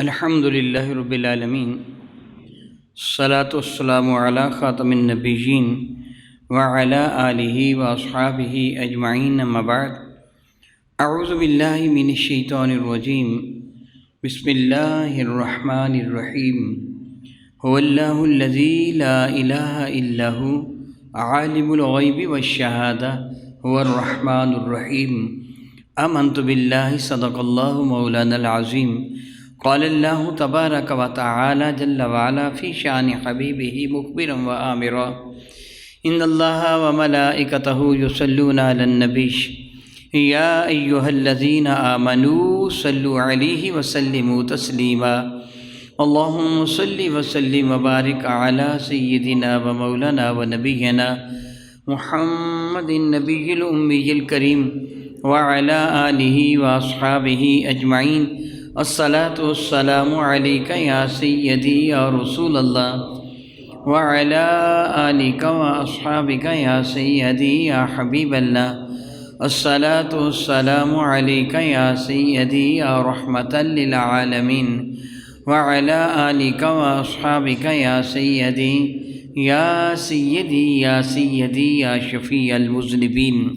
الحمد للہ رب العالمین، الصلاۃ والسلام علی خاتم النبیین وعلی آلہ واصحابہ اجمعین، اما بعد۔ اعوذ باللہ من الشیطان الرجیم، بسم اللہ الرحمن الرحیم۔ هو اللہ الذی لا الہ الا هو عالم الغیب والشہادہ هو الرحمن الرحیم۔ آمنت باللہ صدق اللہ مولانا العظیم۔ قال اللہ تبارک و تعالی جل وعلا فی شان حبیبہ مخبرا و آمرا، ان اللہ و ملائکتہ یصلون علی النبی یا ایہا الذین آمنوا صلوا علیہ وسلموا تسلیما۔ اللہم صلی وسلم وبارک علی سیدنا و مولانا و نبینا محمد النبی الامی الکریم وعلی آلہ واصحابہ اجمعین۔ الصلاۃ والسلام علیک یا سیدی یا رسول اللہ وعلی آلک واصحابک یا سیدی یا حبیب اللہ۔ الصلاۃ والسلام علیک یا سیدی یا رحمۃ للعالمین وعلی آلک واصحابک یا سیدی یا سیدی یا سیدی یا شفیع المذنبین۔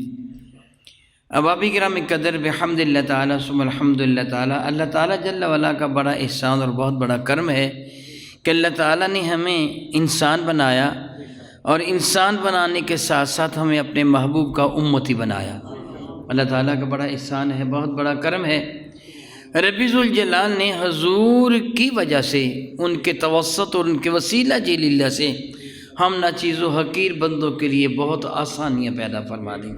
احبابی کرام قدر، بحمد اللہ تعالیٰ ثم الحمد للہ تعالیٰ، اللہ تعالیٰ جل وعلا کا بڑا احسان اور بہت بڑا کرم ہے کہ اللہ تعالیٰ نے ہمیں انسان بنایا، اور انسان بنانے کے ساتھ ساتھ ہمیں اپنے محبوب کا امتی بنایا۔ اللہ تعالیٰ کا بڑا احسان ہے، بہت بڑا کرم ہے۔ رب ذوالجلال نے حضور کی وجہ سے، ان کے توسط اور ان کے وسیلہ جلیل اللہ سے ہم ناچیز و حقیر بندوں کے لیے بہت آسانیاں پیدا فرما دیں،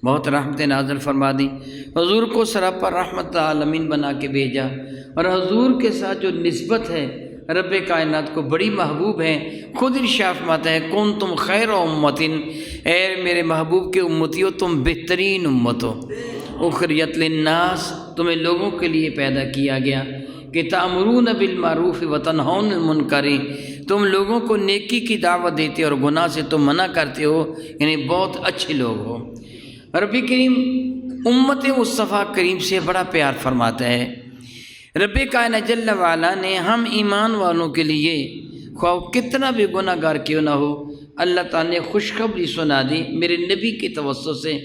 بہت رحمت نازل فرما دیں۔ حضور کو سراپا رحمت عالمین بنا کے بھیجا، اور حضور کے ساتھ جو نسبت ہے رب کائنات کو بڑی محبوب ہے۔ خود ارشاد فرماتا ہے کنتم خیر امت، اے میرے محبوب کے امتیوں تم بہترین امت ہو، اخرجت للناس، تمہیں لوگوں کے لیے پیدا کیا گیا کہ تأمرون بالمعروف وتنہون عن المنکر، تم لوگوں کو نیکی کی دعوت دیتے اور گناہ سے تم منع کرتے ہو، یعنی بہت اچھے لوگ ہو۔ رب کریم امت مصطفیٰ کریم سے بڑا پیار فرماتا ہے۔ رب کائنات جل وعلا نے ہم ایمان والوں کے لیے خواہ کتنا بھی گناہ گار کیوں نہ ہو، اللہ تعالیٰ نے خوشخبری سنا دی، میرے نبی کے توسط سے،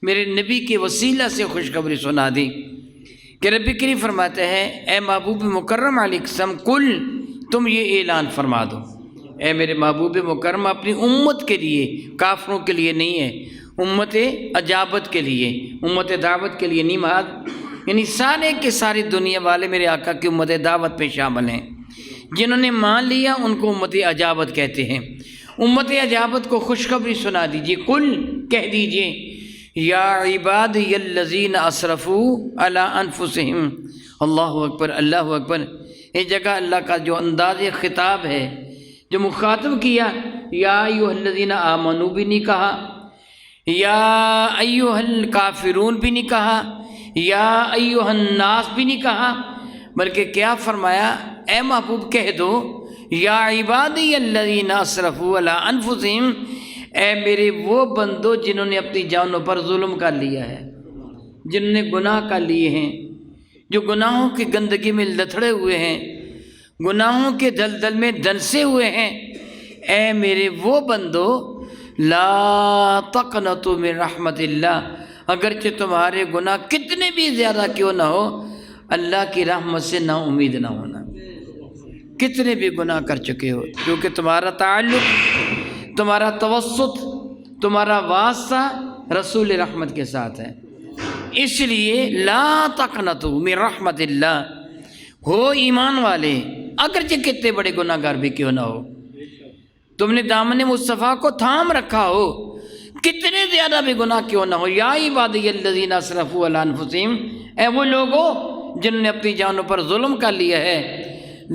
میرے نبی کے وسیلہ سے خوشخبری سنا دی کہ رب کریم فرماتا ہے اے محبوب مکرم علیہ السلام، کل تم یہ اعلان فرما دو، اے میرے محبوب مکرم اپنی امت کے لیے، کافروں کے لیے نہیں ہے، امت اجابت کے لیے، امت دعوت کے لیے نہیں، محض یعنی سارے کے ساری دنیا والے میرے آقا کی امت دعوت پہ شامل ہیں۔ جنہوں نے مان لیا ان کو امت اجابت کہتے ہیں۔ امت اجابت کو خوشخبری سنا دیجیے، کل کہہ دیجیے یا عبادی الذین اسرفوا علی انفسہم۔ اللہ اکبر، اللہ اکبر۔ اس جگہ اللہ کا جو انداز خطاب ہے، جو مخاطب کیا، یا ایھا الذین آمنوا بھی نہیں کہا، یا ایھا الکافرون بھی نہیں کہا، یا ایھا الناس بھی نہیں کہا، بلکہ کیا فرمایا اے محبوب کہہ دو یا عبادی الذین اسرفوا علی انفسہم، اے میرے وہ بندو جنہوں نے اپنی جانوں پر ظلم کر لیا ہے، جنہوں نے گناہ کر لیے ہیں، جو گناہوں کی گندگی میں لتھڑے ہوئے ہیں، گناہوں کے دلدل میں دنسے ہوئے ہیں، اے میرے وہ بندو لا تقنطوا من رحمت اللہ، اگرچہ تمہارے گناہ کتنے بھی زیادہ کیوں نہ ہو، اللہ کی رحمت سے نا امید نہ ہونا۔ کتنے بھی گناہ کر چکے ہو، کیونکہ تمہارا تعلق، تمہارا توسط، تمہارا واسطہ رسول رحمت کے ساتھ ہے، اس لیے لا تقنطوا من رحمت اللہ، ہو ایمان والے اگرچہ کتنے بڑے گناہ گار بھی کیوں نہ ہو، تم نے دامن مصطفیٰ کو تھام رکھا ہو، کتنے زیادہ بھی گناہ کیوں نہ ہو، یا عبادی الذین اسرفوا علی انفسہم، اے وہ لوگوں جنہوں نے اپنی جانوں پر ظلم کر لیا ہے،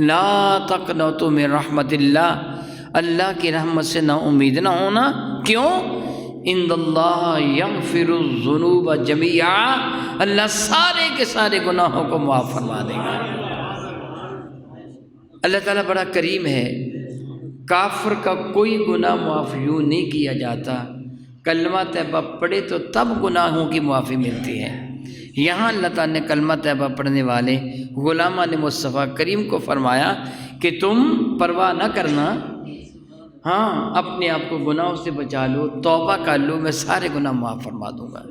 لا تقنطوا من رحمت اللہ، اللہ کی رحمت سے نا امید نہ ہونا۔ کیوں؟ ان اللہ یغفر الذنوب جمیعا، اللہ سارے کے سارے گناہوں کو معاف فرما دے گا۔ اللہ تعالیٰ بڑا کریم ہے، کافر کا کوئی گناہ معاف یوں نہیں کیا جاتا، کلمہ طیبہ پڑھے تو تب گناہوں کی معافی ملتی ہے، یہاں اللہ تعالیٰ نے کلمہ طیبہ پڑھنے والے غلامان مصطفیٰ کریم کو فرمایا کہ تم پرواہ نہ کرنا، ہاں اپنے آپ کو گناہوں سے بچا لو، توبہ کر لو، میں سارے گناہ معاف فرما دوں گا۔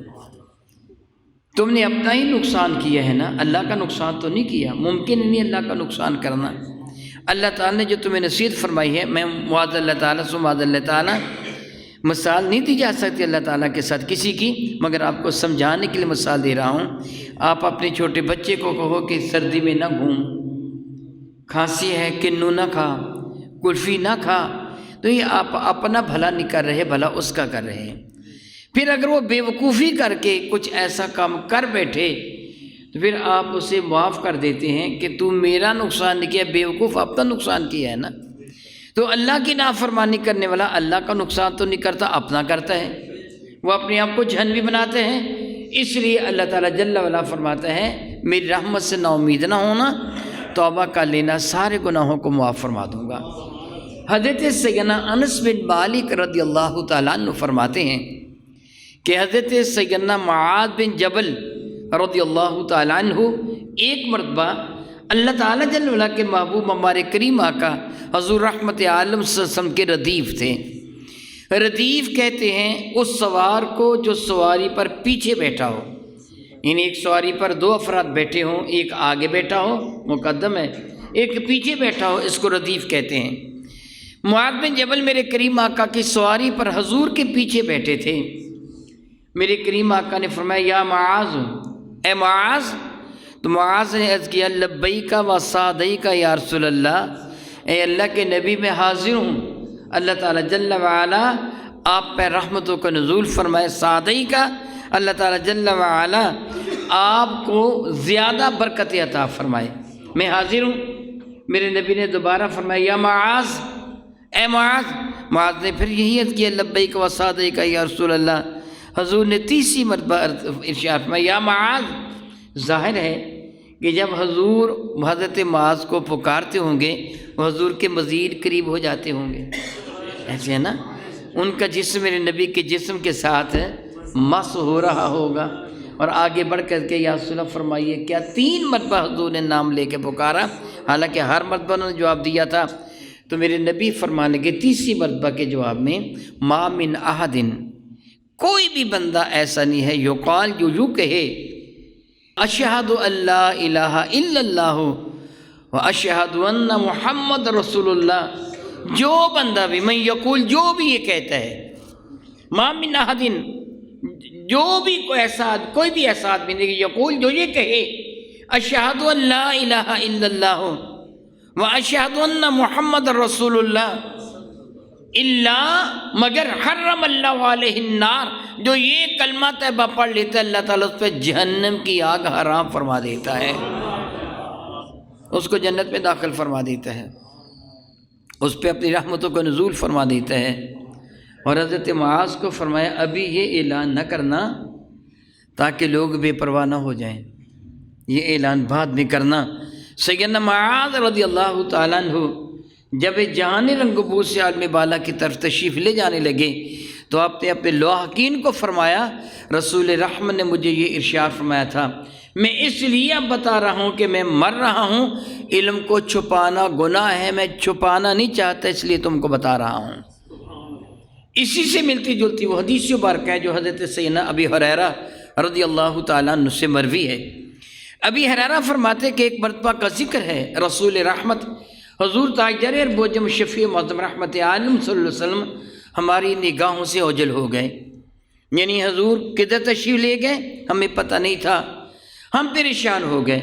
تم نے اپنا ہی نقصان کیا ہے نا، اللہ کا نقصان تو نہیں کیا، ممکن نہیں اللہ کا نقصان کرنا۔ اللہ تعالیٰ نے جو تمہیں نصیحت فرمائی ہے، میں معاذ اللہ تعالیٰ سے معاذ اللہ تعالیٰ مثال نہیں دی جا سکتی اللہ تعالیٰ کے ساتھ کسی کی، مگر آپ کو سمجھانے کے لیے مثال دے رہا ہوں۔ آپ اپنے چھوٹے بچے کو کہو کہ سردی میں نہ گھوم، کھانسی ہے کنو نہ کھا، کلفی نہ کھا، تو یہ آپ اپنا بھلا نہیں کر رہے، بھلا اس کا کر رہے ہیں۔ پھر اگر وہ بے وقوفی کر کے کچھ ایسا کام کر بیٹھے تو پھر آپ اسے معاف کر دیتے ہیں کہ تو میرا نقصان نہیں کیا، بے وقوف اپنا نقصان کیا ہے نا۔ تو اللہ کی نافرمانی کرنے والا اللہ کا نقصان تو نہیں کرتا، اپنا کرتا ہے، وہ اپنے آپ کو جہنمی بناتے ہیں۔ اس لیے اللہ تعالیٰ جل وعلا فرماتا ہے میری رحمت سے نا امید نہ ہونا، توبہ کر لینا، سارے گناہوں کو معاف فرما دوں گا۔ حضرت سیدنا انس بن مالک رضی اللہ تعالیٰ عنہ فرماتے ہیں کہ حضرت سیدنا معاذ بن جبل رضی اللہ تعالیٰ عنہ ایک مرتبہ اللہ تعالیٰ جل وعلا کے محبوب ہمارے کریم آقا حضور رحمت عالم صلی اللہ علیہ وسلم کے ردیف تھے۔ ردیف کہتے ہیں اس سوار کو جو سواری پر پیچھے بیٹھا ہو، یعنی ایک سواری پر دو افراد بیٹھے ہوں، ایک آگے بیٹھا ہو مقدم ہے، ایک پیچھے بیٹھا ہو، اس کو ردیف کہتے ہیں۔ معاذ بن جبل میرے کریم آقا کی سواری پر حضور کے پیچھے بیٹھے تھے۔ میرے کریم آقا نے فرمایا یا معاذ، اے معاذ، تو معاذ نے عرض کیا لبیک و سعدیک یا رسول اللہ، اے اللہ کے نبی میں حاضر ہوں، اللہ تعالیٰ جل وعلا آپ پہ رحمتوں کا نزول فرمائے، سعدیک اللہ تعالیٰ جل وعلا آپ کو زیادہ برکت عطا فرمائے، میں حاضر ہوں۔ میرے نبی نے دوبارہ فرمایا یا معاذ، اے معاذ، معاذ نے پھر یہی عرض کیا لبیک و سعدیک یا رسول اللہ۔ حضور نے تیسری مرتبہ ارشاد فرمایا یا معاذ۔ ظاہر ہے کہ جب حضور حضرت معاذ کو پکارتے ہوں گے وہ حضور کے مزید قریب ہو جاتے ہوں گے، ایسے ہے نا، ان کا جسم میرے نبی کے جسم کے ساتھ مس ہو رہا ہوگا۔ اور آگے بڑھ کر کے یا رسول اللہ فرمائیے کیا 3 مرتبہ حضور نے نام لے کے پکارا، حالانکہ ہر مرتبہ انہوں نے جواب دیا تھا۔ تو میرے نبی فرمانے کے تیسری مرتبہ کے جواب میں ما من احد، کوئی بھی بندہ ایسا نہیں ہے یقال جو یوں کہے اشہد ان لا الہ الا اللہ و اشہد ان محمد رسول اللہ، جو بندہ بھی من یقول، جو بھی یہ کہتا ہے، ما من احد، جو بھی کوئی بھی ایسا آدمی نہیں یقول جو یہ کہے اشہد ان لا الہ الا اللہ و اشہد ان محمد رسول اللہ، اللہ مگر حرم اللہ علیہ النار، جو یہ کلمہ طیبہ پڑھ لیتا ہے اللہ تعالیٰ اس پہ جہنم کی آگ حرام فرما دیتا ہے، اس کو جنت میں داخل فرما دیتا ہے، اس پہ اپنی رحمتوں کو نزول فرما دیتا ہے۔ اور حضرت معاذ کو فرمایا ابھی یہ اعلان نہ کرنا تاکہ لوگ بے پرواہ نہ ہو جائیں، یہ اعلان بعد میں کرنا۔ سیدنا معاذ رضی اللہ تعالیٰ عنہ جب جہان رنگبوز سے عالم بالا کی طرف تشریف لے جانے لگے تو آپ نے اپنے لواحقین کو فرمایا رسول رحمت نے مجھے یہ ارشاد فرمایا تھا، میں اس لیے اب بتا رہا ہوں کہ میں مر رہا ہوں، علم کو چھپانا گناہ ہے، میں چھپانا نہیں چاہتا اس لیے تم کو بتا رہا ہوں۔ اسی سے ملتی جلتی وہ حدیث مبارکہ ہے جو حضرت سیدنا ابی ہریرہ رضی اللہ تعالیٰ عنہ سے مروی ہے۔ ابی ہریرہ فرماتے کہ ایک مرتبہ کا ذکر ہے رسول رحمت حضور تاجر بوجم شفیع معظم رحمت عالم صلی اللہ علیہ وسلم ہماری نگاہوں سے اوجھل ہو گئے، یعنی حضور کدھر تشریف لے گئے ہمیں پتہ نہیں تھا، ہم پریشان ہو گئے۔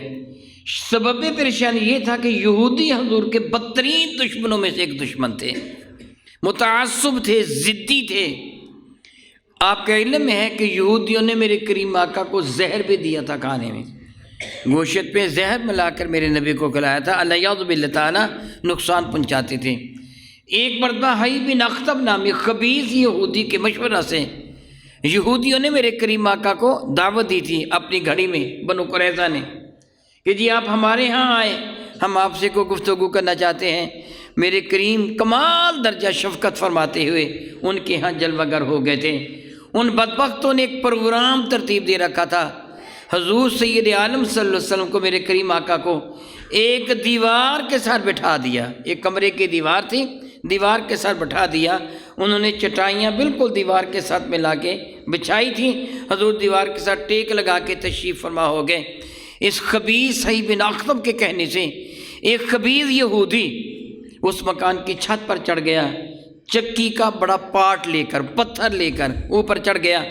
سبب پریشانی یہ تھا کہ یہودی حضور کے بدترین دشمنوں میں سے ایک دشمن تھے، متعصب تھے، ضدی تھے۔ آپ کا علم ہے کہ یہودیوں نے میرے کریم آقا کو زہر بھی دیا تھا کھانے میں، گوشت پہ زہر ملا کر میرے نبی کو کھلایا تھا، اللہ باللہ تعالیٰ نقصان پہنچاتے تھے۔ ایک مرتبہ حی بن اخطب نامی خبیث یہودی کے مشورہ سے یہودیوں نے میرے کریم آقا کو دعوت دی تھی اپنی گھڑی میں، بنو قریظہ نے، کہ جی آپ ہمارے ہاں آئے، ہم آپ سے کوئی گفتگو کرنا چاہتے ہیں۔ میرے کریم کمال درجہ شفقت فرماتے ہوئے ان کے ہاں جلوہ گر ہو گئے تھے۔ ان بدبختوں نے ایک پروگرام ترتیب دے رکھا تھا، حضور سید عالم صلی اللہ علیہ وسلم کو، میرے کریم آقا کو ایک دیوار کے ساتھ بٹھا دیا، ایک کمرے کی دیوار تھی، دیوار کے ساتھ بٹھا دیا، انہوں نے چٹائیاں بالکل دیوار کے ساتھ ملا کے بچھائی تھیں، حضور دیوار کے ساتھ ٹیک لگا کے تشریف فرما ہو گئے۔ اس خبیث صحیح بن اخطب کے کہنے سے ایک خبیث یہودی اس مکان کی چھت پر چڑھ گیا، چکی کا بڑا پاٹ لے کر، پتھر لے کر اوپر چڑھ گیا،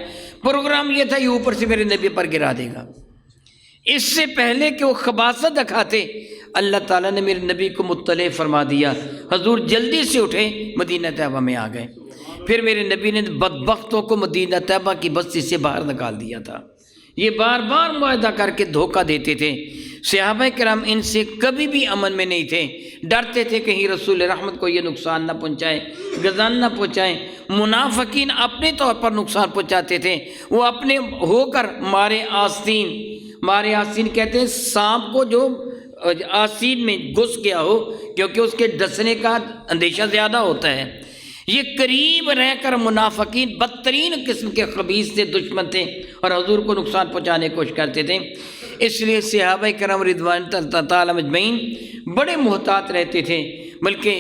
پروگرام یہ تھا یہ اوپر سے میرے نبی پر گرا دے گا۔ اس سے پہلے کہ وہ خباثت دکھاتے، اللہ تعالیٰ نے میرے نبی کو مطلع فرما دیا، حضور جلدی سے اٹھے، مدینہ طیبہ میں آ گئے۔ پھر میرے نبی نے بدبختوں کو مدینہ طیبہ کی بستی سے باہر نکال دیا تھا۔ یہ بار بار معاہدہ کر کے دھوکہ دیتے تھے۔ صحابہ کرام ان سے کبھی بھی امن میں نہیں تھے، ڈرتے تھے کہیں رسول رحمت کو یہ نقصان نہ پہنچائے، غضب نہ پہنچائے۔ منافقین اپنے طور پر نقصان پہنچاتے تھے، وہ اپنے ہو کر مارے آستین کہتے ہیں سانپ کو جو آستین میں گھس گیا ہو، کیونکہ اس کے ڈسنے کا اندیشہ زیادہ ہوتا ہے۔ یہ قریب رہ کر منافقین بدترین قسم کے خبیث سے دشمن تھے اور حضور کو نقصان پہنچانے کی کوشش کرتے تھے۔ اس لیے صحابہ کرام رضوان اللہ تعالیٰ اجمعین بڑے محتاط رہتے تھے، بلکہ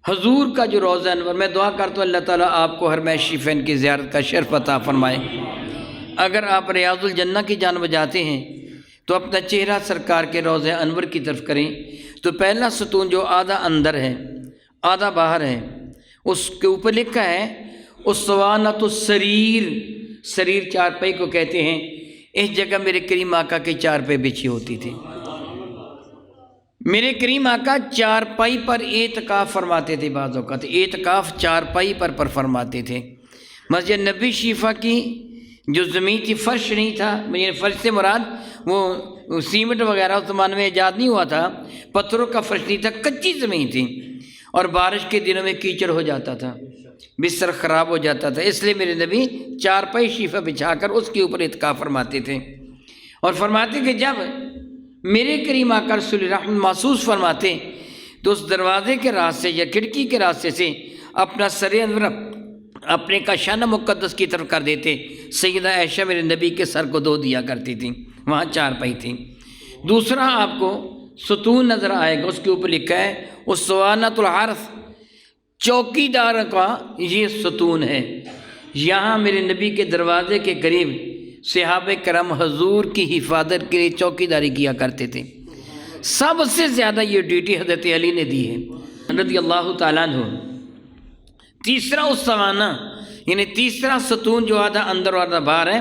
حضور کا جو روضہ انور، میں دعا کرتا ہوں اللہ تعالیٰ آپ کو حرم شریفین کی زیارت کا شرف عطا فرمائے۔ اگر آپ ریاض الجنہ کی جانب جاتے ہیں تو اپنا چہرہ سرکار کے روضہ انور کی طرف کریں، تو پہلا ستون جو آدھا اندر ہے آدھا باہر ہے، اس کے اوپر لکھا ہے اسوانۃ السریر، سریر چارپائی کو کہتے ہیں۔ اس جگہ میرے کریم آقا کے چارپائی بچھی ہوتی تھی۔ میرے کریم آقا چارپائی پر اعتکاف فرماتے تھے، بعض اوقات اعتکاف چارپائی پر فرماتے تھے۔ مسجد نبی شریفہ کی جو زمین تھی، فرش نہیں تھا، میرے فرش سے مراد وہ سیمنٹ وغیرہ اس زمانے میں ایجاد نہیں ہوا تھا، پتھروں کا فرش نہیں تھا، کچی زمین تھی، اور بارش کے دنوں میں کیچڑ ہو جاتا تھا، بستر خراب ہو جاتا تھا، اس لیے میرے نبی چارپائی شریفہ بچھا کر اس کے اوپر اعتکاف فرماتے تھے۔ اور فرماتے کہ جب میرے کریم آقا رسول رحمت محسوس فرماتے تو اس دروازے کے راستے یا کھڑکی کے راستے سے اپنا سر انور اپنے کاشانہ مقدس کی طرف کر دیتے۔ سیدہ عائشہ میرے نبی کے سر کو دھو دیا کرتی تھی، وہاں چارپائی تھی۔ دوسرا آپ کو ستون نظر آئے گا، اس کے اوپر لکھا ہے اسوانۃ الحرث، چوکی دار کا یہ ستون ہے۔ یہاں میرے نبی کے دروازے کے قریب صحابہ کرام حضور کی حفاظت کے لیے چوکی داری کیا کرتے تھے۔ سب سے زیادہ یہ ڈیوٹی حضرت علی نے دی ہے رضی اللہ تعالیٰ عنہ۔ تیسرا اسوانہ یعنی تیسرا ستون جو آدھا اندر اور آدھا باہر ہے،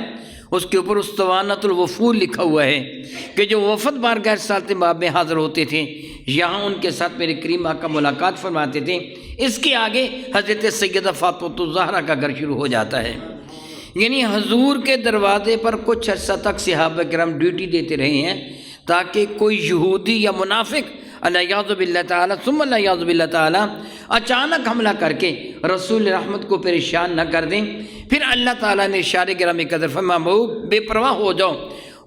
اس کے اوپر اسوانۃ الوفود لکھا ہوا ہے کہ جو وفد بارگاہ رسالت باب میں حاضر ہوتے تھے، یہاں ان کے ساتھ میرے کریم آقا ملاقات فرماتے تھے۔ اس کے آگے حضرت سیدہ فاطمہ الزہرا کا گھر شروع ہو جاتا ہے۔ یعنی حضور کے دروازے پر کچھ عرصہ تک صحابہ کرام ڈیوٹی دیتے رہے ہیں تاکہ کوئی یہودی یا منافق الیاذ باللہ تعالیٰ ثم الیاذ باللہ تعالیٰ اچانک حملہ کر کے رسول رحمت کو پریشان نہ کر دیں۔ پھر اللہ تعالیٰ نے اشارہ گرامی قدر فرمایا محبوب بے پرواہ ہو جاؤ،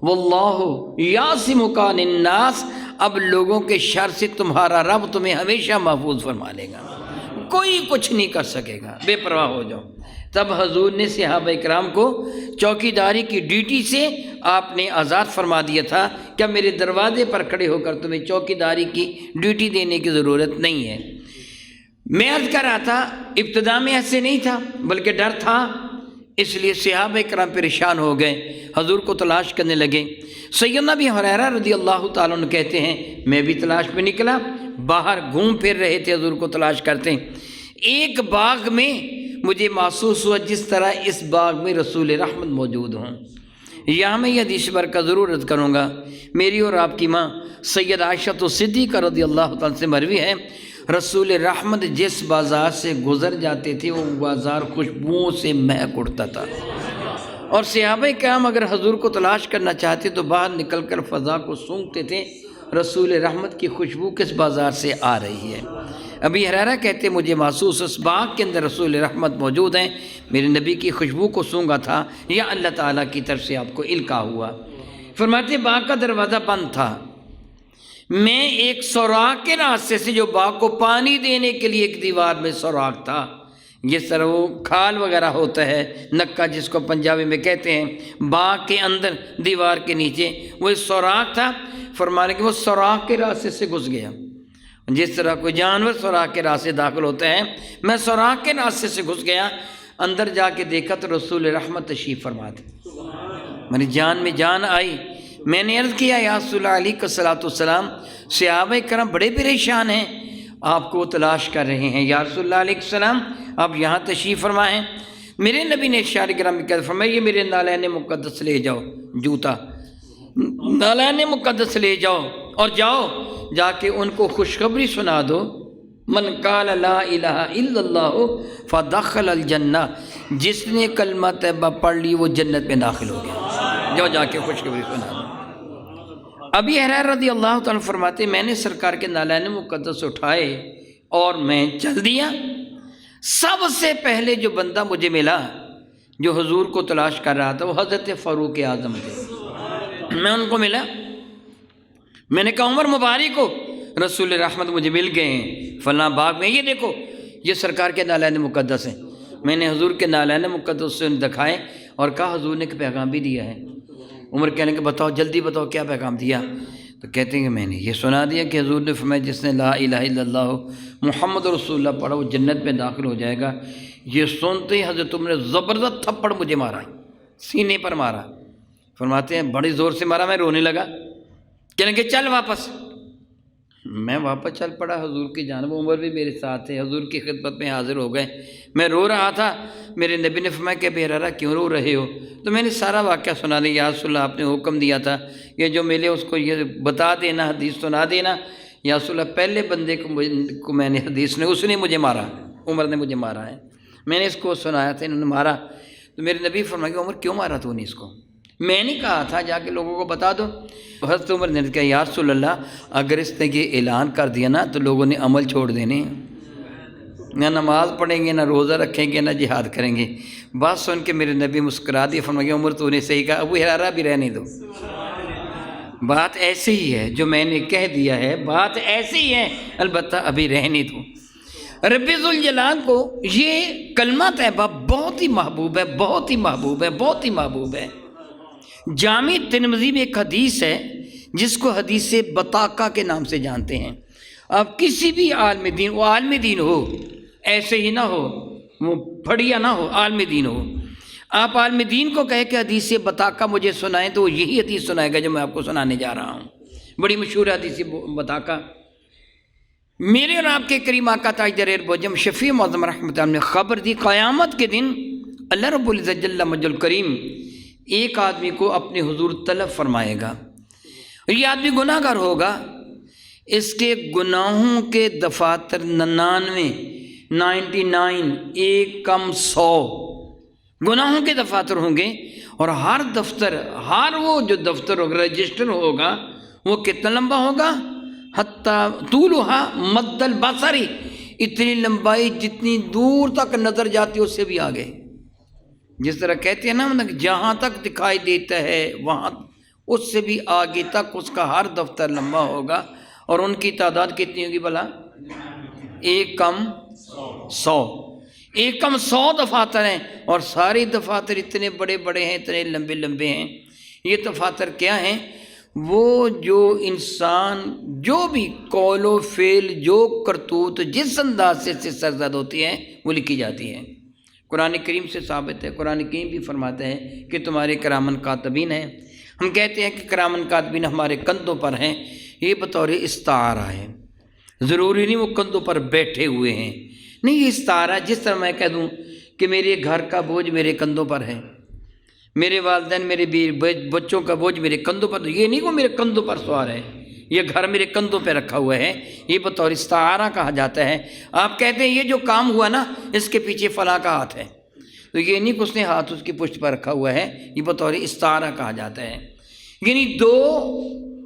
واللہ یعصمک من الناس، اب لوگوں کے شر سے تمہارا رب تمہیں ہمیشہ محفوظ فرما لے گا، کوئی کچھ نہیں کر سکے گا، بے پرواہ ہو جاؤ۔ تب حضور نے صحابہ کرام کو چوکی داری کی ڈیوٹی سے آپ نے آزاد فرما دیا تھا کہ اب میرے دروازے پر کھڑے ہو کر تمہیں چوکی داری کی ڈیوٹی دینے کی ضرورت نہیں ہے۔ میں عرض کر رہا تھا ابتدا میں ایسے نہیں تھا بلکہ ڈر تھا، اس لیے صحابہ کرام پریشان ہو گئے، حضور کو تلاش کرنے لگے۔ سیدنا ابی ہریرہ رضی اللہ تعالیٰ عنہ کہتے ہیں میں بھی تلاش پہ نکلا، باہر گھوم پھر رہے تھے حضور کو تلاش کرتے۔ ایک باغ میں مجھے محسوس ہوا جس طرح اس باغ میں رسول رحمت موجود ہوں۔ یہاں میں یہ حدیث پر کا ضرور رد کروں گا، میری اور آپ کی ماں سید عائشہ صدیقہ رضی اللہ تعالیٰ سے مروی ہے، رسول رحمت جس بازار سے گزر جاتے تھے وہ بازار خوشبوؤں سے مہک اٹھتا تھا، اور صحابہ کرام اگر حضور کو تلاش کرنا چاہتے تو باہر نکل کر فضا کو سونگھتے تھے رسول رحمت کی خوشبو کس بازار سے آ رہی ہے۔ ابی ہریرہ کہتے مجھے محسوس اس باغ کے اندر رسول رحمت موجود ہیں، میرے نبی کی خوشبو کو سونگا تھا یا اللہ تعالیٰ کی طرف سے آپ کو القاء ہوا۔ فرماتے باغ کا دروازہ بند تھا، میں ایک سوراخ کے راستے سے جو باغ کو پانی دینے کے لیے ایک دیوار میں سوراخ تھا، جس طرح وہ کھال وغیرہ ہوتا ہے نکا جس کو پنجابی میں کہتے ہیں، باغ کے اندر دیوار کے نیچے وہ سوراخ تھا، فرمانے کہ وہ سوراخ کے راستے سے گھس گیا۔ جس طرح کوئی جانور سوراخ کے راستے داخل ہوتا ہے، میں سوراخ کے راستے سے گھس گیا، اندر جا کے دیکھا تو رسول رحمت تشریف فرما تھے، میری جان میں جان آئی۔ میں نے عرض کیا یا رسول اللہ علیہ الصلوۃ والسلام، صحابہ کرام بڑے پریشان ہیں، آپ کو تلاش کر رہے ہیں، یا رسول اللہ علیہ السلام آپ یہاں تشریف فرمائیں۔ میرے نبی نے ارشاد گرامی کیا فرمایا، یہ میرے نالین مقدس لے جاؤ، جوتا نالین مقدس لے جاؤ اور جاؤ جا کے ان کو خوشخبری سنا دو، من قال لا الہ الا اللہ فدخل الجنہ، جس نے کلمہ طیبہ پڑھ لی وہ جنت میں داخل ہو گیا، جاؤ جا کے خوشخبری سنا دو۔ ابی ہریرہ رضی اللہ تعالیٰ فرماتے میں نے سرکار کے نالین مقدس اٹھائے اور میں چل دیا، سب سے پہلے جو بندہ مجھے ملا جو حضور کو تلاش کر رہا تھا وہ حضرت فاروق اعظم تھے۔ میں ان کو ملا، میں نے کہا عمر مبارک ہو، رسول رحمت مجھے مل گئے ہیں فلاں باغ میں، یہ دیکھو یہ سرکار کے نالین مقدس ہیں۔ میں نے حضور کے نالین مقدس سے دکھائے اور کہا حضور نے ایک پیغام بھی دیا ہے۔ عمر کہنے کہ بتاؤ جلدی بتاؤ کیا پیغام دیا؟ تو کہتے ہیں کہ میں نے یہ سنا دیا کہ حضور نے فرمایا جس نے لا الہ الا اللہ محمد رسول اللہ پڑھا وہ جنت میں داخل ہو جائے گا۔ یہ سنتے ہی حضرت عمر نے زبردست تھپڑ مجھے مارا، سینے پر مارا، فرماتے ہیں بڑی زور سے مارا، میں رونے لگا، کہنے کہ چل واپس۔ میں واپس چل پڑا حضور کی جانب، عمر بھی میرے ساتھ تھے، حضور کی خدمت میں حاضر ہو گئے۔ میں رو رہا تھا، میرے نبی نے فرمایا کہ ابی ہریرہ کیوں رو رہے ہو؟ تو میں نے سارا واقعہ سنا دیا، یا رسول اللہ آپ نے حکم دیا تھا یہ جو ملے اس کو یہ بتا دینا، حدیث سنا دینا۔ یا رسول اللہ پہلے بندے کو میں نے حدیث نے اس نے مجھے مارا، عمر نے مجھے مارا ہے، میں نے اس کو سنایا تھا، انہوں نے مارا۔ تو میرے نبی فرمایا کہ عمر کیوں مارا تو نے اس کو؟ میں نے کہا تھا جا کے لوگوں کو بتا دو۔ حضرت عمر نے کہا یا رسول اللہ اگر اس نے یہ اعلان کر دیا نا تو لوگوں نے عمل چھوڑ دینے، نہ نماز پڑھیں گے، نہ روزہ رکھیں گے، نہ جہاد کریں گے۔ بات سن کے میرے نبی مسکرا دیے، فرمایا عمر تو نے صحیح کہا، ابو ہریرہ بھی رہنے دو، بات ایسے ہی ہے جو میں نے کہہ دیا ہے، بات ایسے ہی ہے، البتہ ابھی رہنے دو۔ رب ذوالجلال کو یہ کلمہ طیبہ بہت ہی محبوب ہے، بہت ہی محبوب ہے، بہت ہی محبوب ہے۔ جامع ترمذی میں ایک حدیث ہے جس کو حدیث بطاقہ کے نام سے جانتے ہیں۔ اب کسی بھی عالم دین، وہ عالم دین ہو ایسے ہی نہ ہو، وہ پھڑیا نہ ہو، عالم دین ہو، آپ عالم دین کو کہے کہ حدیث بطاقہ مجھے سنائیں تو وہ یہی حدیث سنائے گا جو میں آپ کو سنانے جا رہا ہوں۔ بڑی مشہور حدیث بطاقہ، میرے اور آپ کے کریم آقا تاجدار بوجم شفیع معظم رحمۃ اللہ نے خبر دی قیامت کے دن اللہ رب العزت جل مجد الکریم ایک آدمی کو اپنے حضور طلب فرمائے گا، یہ آدمی گناہ گار ہوگا، اس کے گناہوں کے دفاتر 99 ایک کم 100 گناہوں کے دفاتر ہوں گے، اور ہر دفتر، ہر وہ جو دفتر ہوگا رجسٹر ہوگا وہ کتنا لمبا ہوگا؟ حتیٰ طولھا مد البصری، اتنی لمبائی جتنی دور تک نظر جاتی ہے اس سے بھی آگے۔ جس طرح کہتے ہیں نا جہاں تک دکھائی دیتا ہے وہاں اس سے بھی آگے تک اس کا ہر دفتر لمبا ہوگا، اور ان کی تعداد کتنی ہوگی بھلا؟ ایک کم 100، ایک کم 100 دفاتر ہیں، اور سارے دفاتر اتنے بڑے بڑے ہیں، اتنے لمبے لمبے ہیں۔ یہ دفاتر کیا ہیں؟ وہ جو انسان جو بھی قول و فعل، جو کرتوت جس انداز سے سرزد ہوتی ہیں وہ لکھی جاتی ہیں۔ قرآن کریم سے ثابت ہے، قرآن کریم بھی فرماتا ہے کہ تمہارے کرامن کاتبین ہیں۔ ہم کہتے ہیں کہ کرامن کاتبین ہمارے کندھوں پر ہیں، یہ بطور استعارہ ہے، ضروری نہیں وہ کندھوں پر بیٹھے ہوئے ہیں، نہیں، یہ استعارہ۔ جس طرح میں کہہ دوں کہ میرے گھر کا بوجھ میرے کندھوں پر ہے، میرے والدین، میرے بچوں کا بوجھ میرے کندھوں پر، یہ نہیں وہ میرے کندھوں پر سوار ہے، یہ گھر میرے کندھوں پہ رکھا ہوا ہے، یہ بطور استعارہ کہا جاتا ہے۔ آپ کہتے ہیں یہ جو کام ہوا نا اس کے پیچھے فلاں کا ہاتھ ہے، تو یہ نہیں کہ اس نے ہاتھ اس کی پشت پر رکھا ہوا ہے، یہ بطور استعارہ کہا جاتا ہے۔ یعنی دو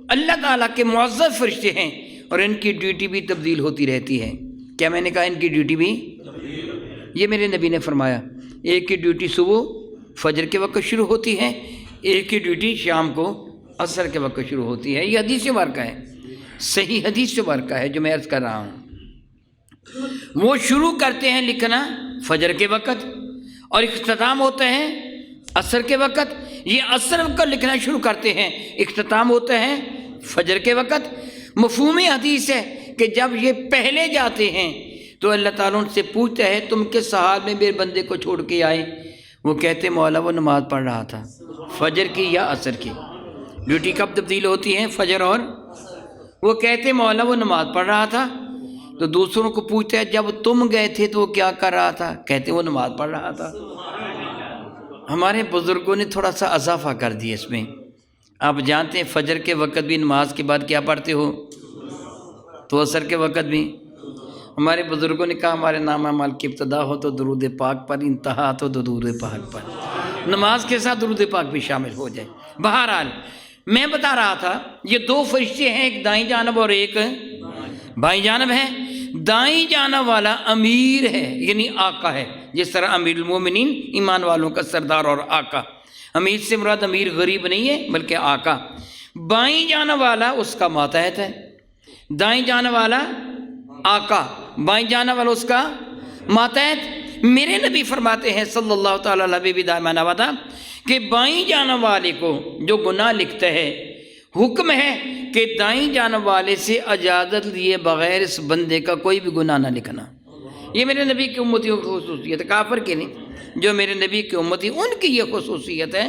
اللہ تعالیٰ کے معزز فرشتے ہیں، اور ان کی ڈیوٹی بھی تبدیل ہوتی رہتی ہے۔ کیا میں نے کہا ان کی ڈیوٹی بھی؟ یہ میرے نبی نے فرمایا، ایک کی ڈیوٹی صبح فجر کے وقت شروع ہوتی ہے، ایک کی ڈیوٹی شام کو عصر کے وقت شروع ہوتی ہے۔ یہ حدیث مبارکہ ہے، صحیح حدیث مبارکہ ہے جو میں عرض کر رہا ہوں۔ وہ شروع کرتے ہیں لکھنا فجر کے وقت، اور اختتام ہوتا ہے عصر کے وقت۔ یہ عصر کا لکھنا شروع کرتے ہیں، اختتام ہوتا ہے فجر کے وقت۔ مفہوم حدیث ہے کہ جب یہ پہلے جاتے ہیں تو اللہ تعالیٰ ان سے پوچھتا ہے تم کس حال میں میرے بندے کو چھوڑ کے آئے؟ وہ کہتے مولا وہ نماز پڑھ رہا تھا، فجر کی یا عصر کی۔ ڈیوٹی کب تبدیل ہوتی ہے؟ فجر اور۔ وہ کہتے مولا وہ نماز پڑھ رہا تھا۔ تو دوسروں کو پوچھتا ہے جب تم گئے تھے تو وہ کیا کر رہا تھا؟ کہتے وہ نماز پڑھ رہا تھا۔ ہمارے بزرگوں نے تھوڑا سا اضافہ کر دیا اس میں۔ آپ جانتے ہیں فجر کے وقت بھی نماز کے بعد کیا پڑھتے ہو؟ تو عصر کے وقت بھی ہمارے بزرگوں نے کہا ہمارے نام اعمال کی ابتدا ہو تو درود پاک پر، انتہا تو درود پاک پر، نماز کے ساتھ درود پاک بھی شامل ہو جائے۔ بہرحال میں بتا رہا تھا یہ دو فرشتے ہیں، ایک دائیں جانب اور ایک بائیں جانب ہے۔ دائیں جانب والا امیر ہے، یعنی آقا ہے، جس طرح امیر المومنین ایمان والوں کا سردار اور آقا۔ امیر سے مراد امیر غریب نہیں ہے بلکہ آقا۔ بائیں جانب والا اس کا ماتحت ہے، دائیں جانب والا آقا، بائیں جانب والا اس کا ماتحت۔ میرے نبی فرماتے ہیں صلی اللہ تعالیٰ علیہ وسلم کہ بائیں جانب والے کو جو گناہ لکھتا ہے، حکم ہے کہ دائیں جانب والے سے اجازت لیے بغیر اس بندے کا کوئی بھی گناہ نہ لکھنا۔ یہ میرے نبی کی امتیوں کی خصوصیت ہے، کافر کی نہیں، جو میرے نبی کی امتی ان کی یہ خصوصیت ہے۔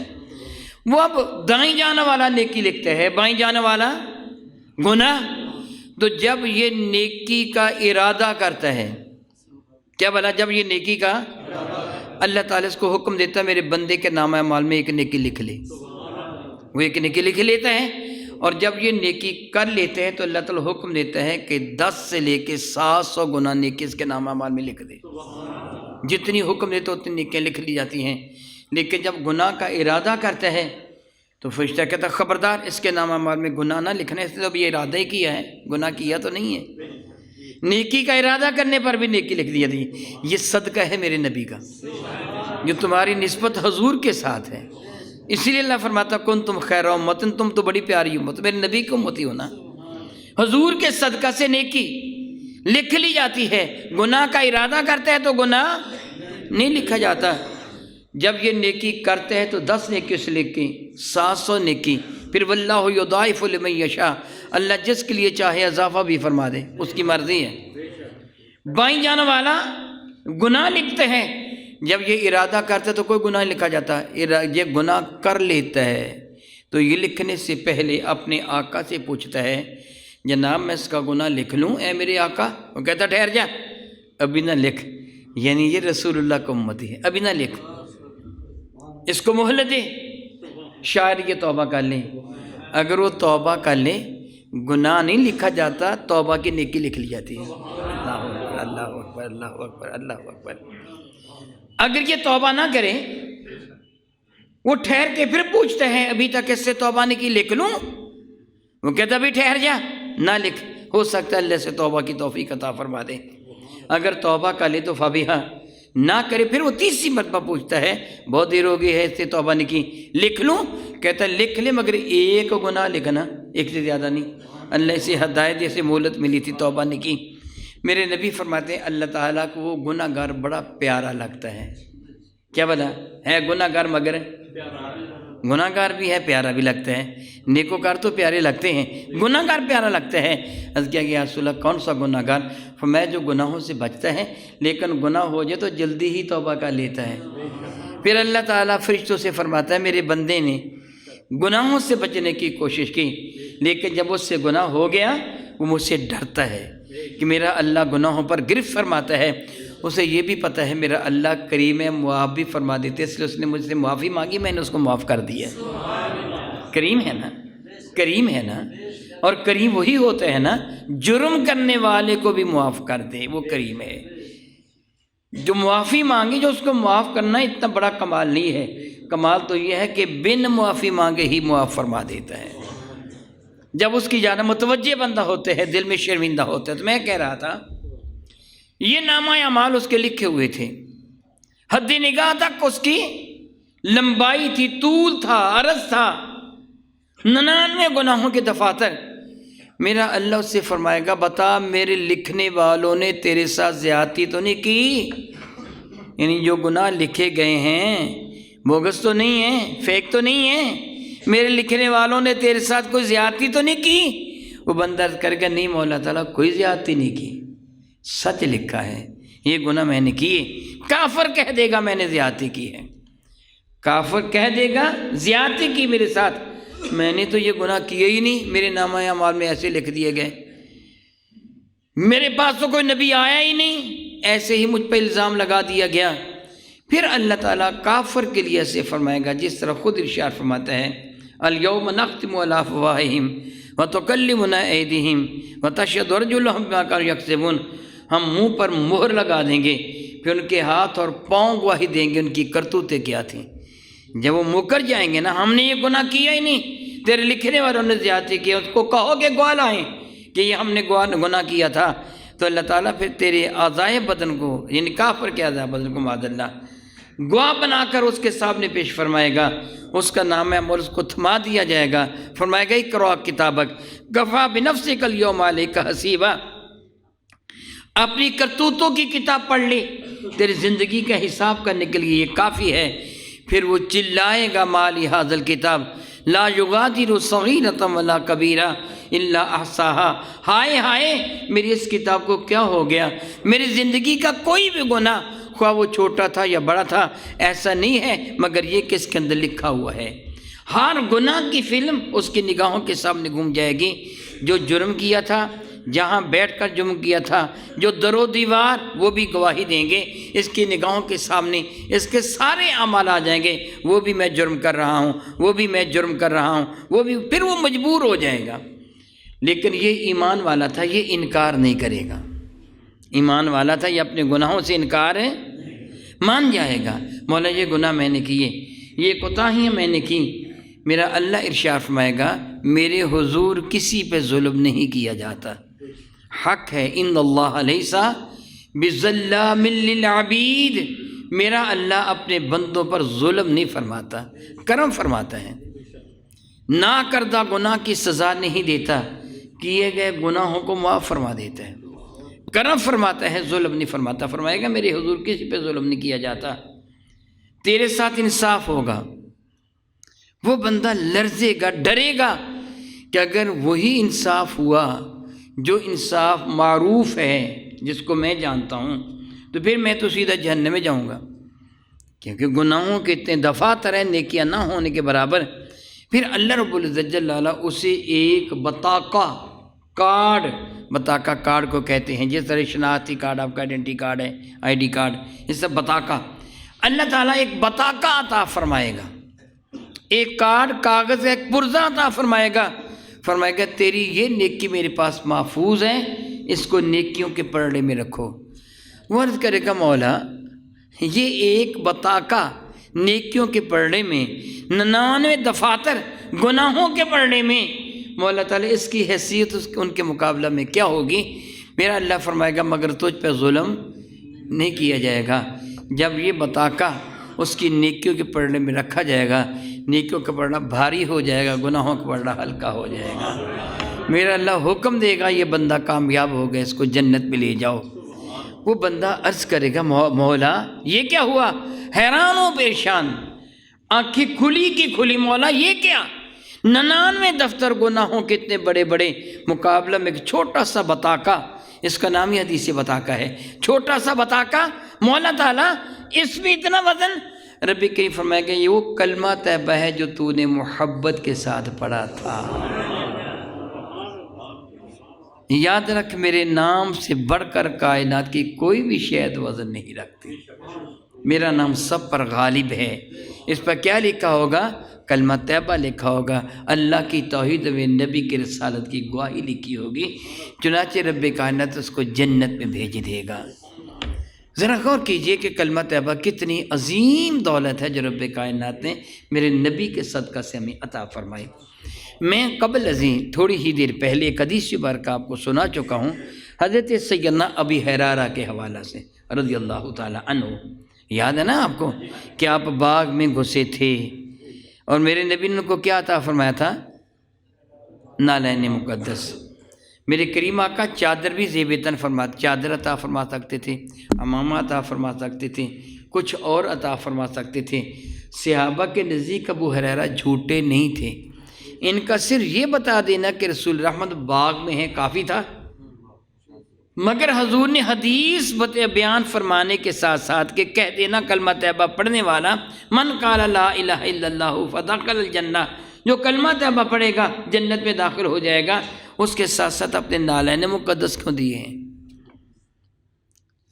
وہ اب دائیں جانب والا نیکی لکھتا ہے، بائیں جانب والا گناہ۔ تو جب یہ نیکی کا ارادہ کرتا ہے، کیا بلا جب یہ نیکی کا اللہ تعالیٰ اس کو حکم دیتا ہے میرے بندے کے نام اعمال میں ایک نیکی لکھ لے، وہ ایک نیکی لکھ لیتا ہے۔ اور جب یہ نیکی کر لیتے ہیں تو اللہ تعالیٰ حکم دیتا ہے کہ 10 سے لے کے 700 گناہ نیکی اس کے نام اعمال میں لکھ دے۔ جتنی حکم دیتے اتنی نیکیاں لکھ لی جاتی ہیں۔ لیکن جب گناہ کا ارادہ کرتا ہے تو فرشتہ کہتا ہے خبردار اس کے نام اعمال میں گناہ نہ لکھنا، اس نے اب یہ ارادہ ہی کیا ہے، گناہ کیا تو نہیں ہے۔ نیکی کا ارادہ کرنے پر بھی نیکی لکھ دی جاتی ہے۔ یہ صدقہ ہے میرے نبی کا جو تمہاری نسبت حضور کے ساتھ ہے۔ اسی لیے اللہ فرماتا کن تم خیر امت، تم تو بڑی پیاری امت، میرے نبی کی امتی ہونا۔ حضور کے صدقہ سے نیکی لکھ لی جاتی ہے۔ گناہ کا ارادہ کرتا ہے تو گناہ نہیں لکھا جاتا۔ جب یہ نیکی کرتے ہیں تو 10 نیکی سے لے کے 700 نیکی۔ پھر واللہ یضاعف لمن یشاء، اللہ جس کے لیے چاہے اضافہ بھی فرما دے، اس کی مرضی ہے۔ بائیں جانب والا گناہ لکھتے ہیں، جب یہ ارادہ کرتے تو کوئی گناہ لکھا جاتا ہے۔ یہ گناہ کر لیتا ہے تو یہ لکھنے سے پہلے اپنے آقا سے پوچھتا ہے جناب میں اس کا گناہ لکھ لوں اے میرے آقا؟ وہ کہتا ٹھہر جا، ابھی نہ لکھ، یعنی یہ رسول اللہ کا امتی ہے، ابھی نہ لکھ، اس کو مہلت دے، شاید یہ توبہ کر لیں۔ اگر وہ توبہ کر لیں، گناہ نہیں لکھا جاتا، توبہ کی نیکی لکھ لی جاتی ہے۔ اللہ اکبر اللہ اکبر اللہ اکبر۔ اگر یہ توبہ نہ کریں، وہ ٹھہر کے پھر پوچھتے ہیں ابھی تک اس سے توبہ نہیں کی، لکھ لوں؟ وہ کہتا ابھی ٹھہر جا، نہ لکھ، ہو سکتا ہے اللہ سے توبہ کی توفیق عطا فرما دے۔ اگر توبہ کر لے تو فبیہا، نہ کرے پھر وہ تیسری مرتبہ پوچھتا ہے بہت دیر ہو گئی ہے اس سے توبہ نہیں کی، لکھ لوں؟ کہتا ہے لکھ لے مگر ایک گناہ لکھنا، ایک سے زیادہ نہیں۔ اللہ سے ہدایت جیسے مہلت ملی تھی، توبہ نہیں کی۔ میرے نبی فرماتے ہیں اللہ تعالیٰ کو وہ گناہ گار بڑا پیارا لگتا ہے۔ کیا بلا ہے گناہ گار مگر گناہ گار بھی ہے، پیارا بھی لگتا ہے۔ نیکوکار تو پیارے لگتے ہیں، گناہ گار پیارا لگتا ہے۔ عرض کیا کہ رسول اللہ کون سا گناہ گار؟ فرمایا جو گناہوں سے بچتا ہے لیکن گناہ ہو جائے تو جلدی ہی توبہ کر لیتا ہے۔ پھر اللہ تعالیٰ فرشتوں سے فرماتا ہے میرے بندے نے گناہوں سے بچنے کی کوشش کی، لیکن جب اس سے گناہ ہو گیا وہ مجھ سے ڈرتا ہے کہ میرا اللہ گناہوں پر گرفت فرماتا ہے۔ اسے یہ بھی پتہ ہے میرا اللہ کریم ہے، معاف بھی فرما دیتے، اس لیے اس نے مجھ سے معافی مانگی، میں نے اس کو معاف کر دیا۔ کریم ہے نا، کریم ہے نا، اور کریم وہی ہوتا ہے نا جرم کرنے والے کو بھی معاف کر دے، وہ کریم ہے۔ جو معافی مانگی، جو اس کو معاف کرنا اتنا بڑا کمال نہیں ہے، کمال تو یہ ہے کہ بن معافی مانگے ہی معاف فرما دیتا ہے۔ جب اس کی جانب متوجہ بندہ ہوتے ہیں، دل میں شرمندہ ہوتے ہیں۔ تو میں کہہ رہا تھا یہ نامہ اعمال اس کے لکھے ہوئے تھے، حد نگاہ تک اس کی لمبائی تھی، طول تھا، عرض تھا، 99 گناہوں کے دفاتر۔ میرا اللہ اس سے فرمائے گا بتا میرے لکھنے والوں نے تیرے ساتھ زیادتی تو نہیں کی؟ یعنی جو گناہ لکھے گئے ہیں بوگس تو نہیں ہیں، فیک تو نہیں ہیں، میرے لکھنے والوں نے تیرے ساتھ کوئی زیادتی تو نہیں کی؟ وہ بندہ کر کے نہیں مولا تعالیٰ کوئی زیادتی نہیں کی، سچ لکھا ہے، یہ گناہ میں نے کیے۔ کافر کہہ دے گا میں نے زیادتی کی ہے، کافر کہہ دے گا زیادتی کی میرے ساتھ، میں نے تو یہ گناہ کیے ہی نہیں، میرے نامہ اعمال میں ایسے لکھ دیے گئے، میرے پاس تو کوئی نبی آیا ہی نہیں، ایسے ہی مجھ پہ الزام لگا دیا گیا۔ پھر اللہ تعالیٰ کافر کے لیے ایسے فرمائے گا جس طرح خود ارشاد فرماتا ہے الیوم نختم علی افواہہم وتکلمنا ایدیہم وتشہد ارجلہم بما کانوا یکسبون، ہم منہ پر مہر لگا دیں گے، پھر ان کے ہاتھ اور پاؤں گواہی دیں گے ان کی کرتوتیں کیا تھیں۔ جب وہ مکر جائیں گے نا ہم نے یہ گناہ کیا ہی نہیں، تیرے لکھنے والوں نے زیادتی کی، اس کو کہو کہ گواہ لائیں کہ یہ ہم نے گناہ کیا تھا، تو اللہ تعالیٰ پھر تیرے اعضائے بدن کو، یعنی کافر کے اعضائے بدن کو معاذ اللہ گواہ بنا کر اس کے سامنے پیش فرمائے گا، اس کا نام عمل اس کو تھما دیا جائے گا، فرمائے گا اقرأ کتابک کفیٰ بنفسک الیوم علیک حسیبا، اپنی کرتوتوں کی کتاب پڑھ لی، تیری زندگی کا حساب کرنے کے لیے یہ کافی ہے۔ پھر وہ چلائے گا مالی ھذا الکتاب لا یغادر صغیرۃ ولا کبیرہ الا احصاها، ہائے ہائے میری اس کتاب کو کیا ہو گیا، میری زندگی کا کوئی بھی گناہ خواہ وہ چھوٹا تھا یا بڑا تھا ایسا نہیں ہے مگر یہ کہ اس کے اندر لکھا ہوا ہے۔ ہر گناہ کی فلم اس کی نگاہوں کے سامنے گھوم جائے گی، جو جرم کیا تھا، جہاں بیٹھ کر جرم کیا تھا، جو در و دیوار، وہ بھی گواہی دیں گے اس کی نگاہوں کے سامنے، اس کے سارے اعمال آ جائیں گے، وہ بھی میں جرم کر رہا ہوں، وہ بھی میں جرم کر رہا ہوں، وہ بھی، پھر وہ مجبور ہو جائے گا۔ لیکن یہ ایمان والا تھا، یہ انکار نہیں کرے گا، ایمان والا تھا، یہ اپنے گناہوں سے انکار ہے مان جائے گا، مولا یہ گناہ میں نے کیے، یہ کوتاہیاں میں نے کی، میرا اللہ ارشاد فرمائے گا میرے حضور کسی پہ ظلم نہیں کیا جاتا، حق ہے، ان اللہ لیس بظلام للعبید، میرا اللہ اپنے بندوں پر ظلم نہیں فرماتا، کرم فرماتا ہے، نہ کردہ گناہ کی سزا نہیں دیتا، کیے گئے گناہوں کو معاف فرما دیتا ہے، کرم فرماتا ہے، ظلم نہیں فرماتا۔ فرمائے گا میرے حضور کسی پہ ظلم نہیں کیا جاتا، تیرے ساتھ انصاف ہوگا۔ وہ بندہ لرزے گا، ڈرے گا کہ اگر وہی انصاف ہوا جو انصاف معروف ہے، جس کو میں جانتا ہوں، تو پھر میں تو سیدھا جہنم میں جاؤں گا، کیونکہ گناہوں کے اتنے دفاتر ہیں نیکیاں نہ ہونے کے برابر۔ پھر اللہ رب العزت جل وعلا اسے ایک بطاقہ کارڈ، بطاقہ کارڈ کو کہتے ہیں، جس طرح شناختی کارڈ آپ کا آئیڈینٹی کارڈ ہے، آئی ڈی کارڈ، یہ سب بطاقہ، اللہ تعالیٰ ایک بطاقہ عطا فرمائے گا، ایک کارڈ، کاغذ، ایک پرزہ عطا فرمائے گا، فرمائے گا تیری یہ نیکی میرے پاس محفوظ ہے، اس کو نیکیوں کے پرڑے میں رکھو۔ وہ عرض کرے گا مولا یہ ایک بطاقہ نیکیوں کے پرڑے میں، 99 دفاتر گناہوں کے پرڑے میں، مولا تعالیٰ اس کی حیثیت ان کے مقابلہ میں کیا ہوگی؟ میرا اللہ فرمائے گا مگر تجھ پہ ظلم نہیں کیا جائے گا۔ جب یہ بطاقہ اس کی نیکیوں کے پرڑے میں رکھا جائے گا، نیکیوں کا پرڑا بھاری ہو جائے گا، گناہوں کا پرڑا ہلکا ہو جائے گا، میرا اللہ حکم دے گا یہ بندہ کامیاب ہو گیا، اس کو جنت میں لے جاؤ۔ وہ بندہ عرض کرے گا مولا یہ کیا ہوا؟ حیران و پریشان، آنکھیں کھلی کی کھلی، مولا یہ کیا؟ 99 دفتر گناہوں کے اتنے بڑے بڑے مقابلہ میں ایک چھوٹا سا بطاقہ، اس کا نام ہی حدیث بطاقہ ہے، چھوٹا سا بطاقہ، مولا تعالیٰ اس میں اتنا وزن؟ رب کریم فرمائے گا یہ وہ کلمہ طیبہ ہے جو تو نے محبت کے ساتھ پڑھا تھا، یاد رکھ میرے نام سے بڑھ کر کائنات کی کوئی بھی شے وزن نہیں رکھتی، میرا نام سب پر غالب ہے۔ اس پر کیا لکھا ہوگا؟ کلمہ طیبہ لکھا ہوگا، اللہ کی توحید و نبی کی رسالت کی گواہی لکھی ہوگی، چنانچہ رب کائنات اس کو جنت میں بھیج دے گا۔ ذرا غور کیجئے کہ کلمہ طیبہ کتنی عظیم دولت ہے جو رب کائنات نے میرے نبی کے صدقہ سے ہمیں عطا فرمائی۔ میں قبل ازیں تھوڑی ہی دیر پہلے ایک حدیث مبارکہ آپ کو سنا چکا ہوں، حضرت سیدنا ابی حریرہ کے حوالہ سے رضی اللہ تعالی عنہ، یاد ہے نا آپ کو کہ آپ باغ میں گھسے تھے اور میرے نبی نے ان کو کیا عطا فرمایا تھا؟ نالین مقدس۔ میرے کریم آقا چادر بھی زیب تن فرماتے، چادر عطا فرما سکتے تھے، امامہ عطا فرما سکتے تھے، کچھ اور عطا فرما سکتے تھے۔ صحابہ کے نزدیک ابو ہریرہ جھوٹے نہیں تھے، ان کا صرف یہ بتا دینا کہ رسول رحمت باغ میں ہیں کافی تھا، مگر حضور نے حدیث بیان فرمانے کے ساتھ ساتھ کہ کہہ دینا کلمہ طیبہ پڑھنے والا من قال لا الہ الا اللہ فدخل الجنہ، جو کلمہ طیبہ پڑھے گا جنت میں داخل ہو جائے گا، اس کے ساتھ ساتھ اپنے نالین مقدس کیوں دیے ہیں؟